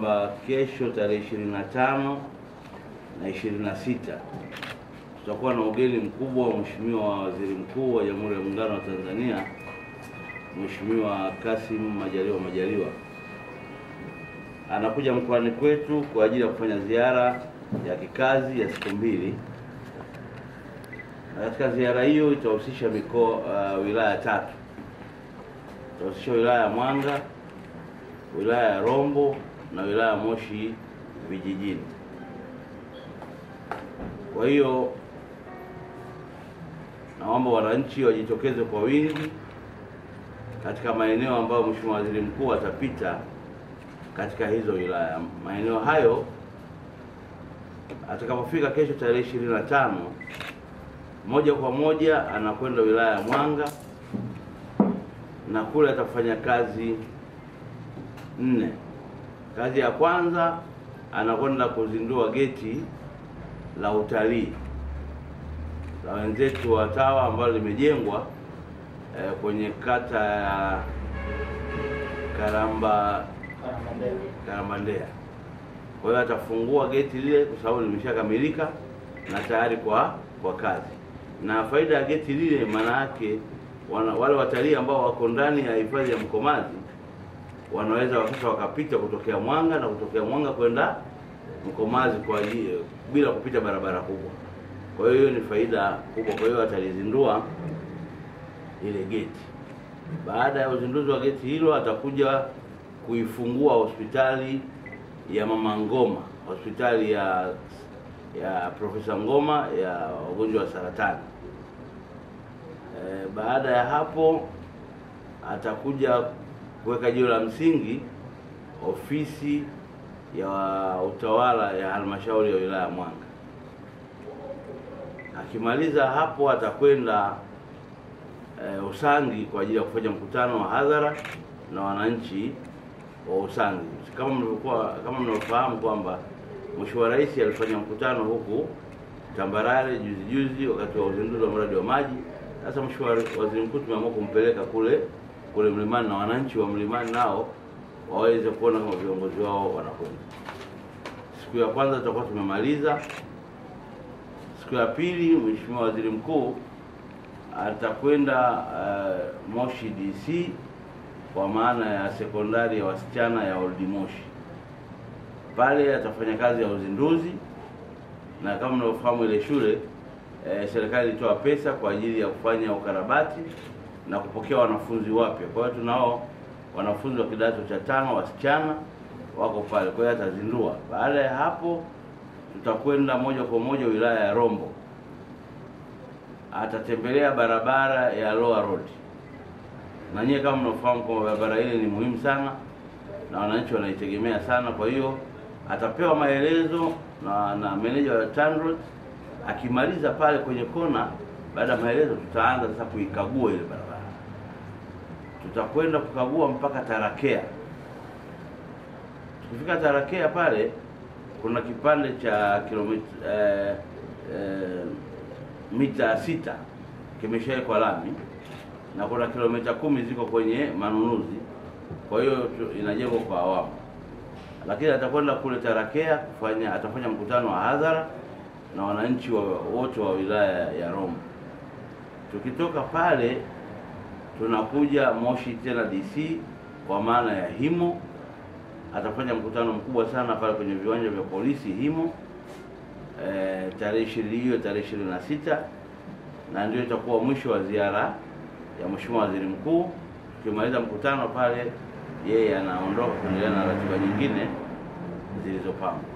kwamba kesho tarehe 25 na 26 tutakuwa na ugeni mkubwa wa Mheshimiwa Waziri Mkuu wa Jamhuri ya Muungano wa Tanzania, Mheshimiwa Kassim Majaliwa. Anakuja mkoani kwetu kwa ajili ya kufanya ziara ya kikazi ya siku 2. Na katika ziara hiyo itahusisha wilaya 3. Itahusisha wilaya ya Mwanga, wilaya ya Rombo na wilaya ya Moshi vijijini. Kwa hiyo naomba wananchi wajitokeze kwa wingi katika maeneo ambayo Mheshimiwa Waziri Mkuu atapita katika hizo wilaya. Maeneo hayo atakapofika kesho tarehe 25, moja kwa moja anakwenda wilaya ya Mwanga, na kule atafanya kazi 4. Kazi ya kwanza anakwenda kuzindua geti la utalii la wenzetu wa TAWA ambalo limejengwa kwenye kata ya Karambandea. Kwa hiyo atafungua geti lile kwa sababu limeshakamilika na tayari kwa kazi. Na faida ya geti lile, maana yake wale watalii ambao wako ndani ya hifadhi ya Mkomazi wanaweza wakapita kutokea Mwanga na kutokea Mwanga kwenda Mkomazi bila kupita barabara kubwa. Kwa hiyo ni faida kubwa. Kwa hiyo atalizindua ile geti. Baada ya uzinduzi wa geti hilo, atakuja kuifungua hospitali ya Mama Ngoma, hospitali ya Profesa Ngoma ya wagonjwa wa saratani. Baada ya hapo atakuja kuweka jiwe la msingi ofisi ya utawala ya halmashauri ya wilaya Mwanga. Akimaliza hapo atakwenda Usangi kwa ajili ya kufanya mkutano wa hadhara na wananchi wa Usangi. Kama mnafahamu kwamba Mheshimiwa Rais alifanya mkutano huku Tambarare juzi wakati wa uzinduzi wa mradi wa maji. Sasa Mheshimiwa Waziri Mkuu tumeamua kumpeleka kule Mlimani, na wananchi wa Mlimani nao waweze kuona kama viongozi wao wanakwenda. Siku ya kwanza tutakuwa tumemaliza. Siku ya pili Mheshimiwa Waziri Mkuu atakwenda Moshi DC, kwa maana ya sekondari ya wasichana ya Old Moshi. Pale atafanya kazi ya uzinduzi, na kama mnavyofahamu ile shule serikali ilitoa pesa kwa ajili ya kufanya ukarabati na kupokea wanafunzi wapya. Kwa hiyo tunao wanafunzi wa kidato cha 5 wasichana wako pale. Kwa hiyo atazindua. Baada ya hapo tutakwenda moja kwa moja wilaya ya Rombo. Atatembelea barabara ya Lower Road. Na nyie kama mnafahamu kwamba barabara ile ni muhimu sana na wananchi wanaitegemea sana. Kwa hiyo atapewa maelezo na meneja wa TANROADS. Akimaliza pale kwenye kona, baada ya maelezo tutaanza sasa kuikagua ile barabara. Tutakwenda kukagua mpaka Tarakea. Tukifika Tarakea pale kuna kipande cha mita 6 kimeshawekwa lami, na kuna kilomita 10 ziko kwenye manunuzi. Kwa hiyo inajengwa kwa awamu. Lakini atakwenda kule Tarakea atafanya mkutano wa hadhara na wananchi wote wa wilaya ya Rombo. Tukitoka pale tunakuja Moshi tena DC, kwa maana ya Himo. Atafanya mkutano mkubwa sana pale kwenye viwanja vya polisi Himo tarehe 26, na ndio itakuwa mwisho wa ziara ya Mheshimiwa Waziri Mkuu. Tukimaliza mkutano pale, yeye anaondoka kuendelea na ratiba nyingine zilizopangwa.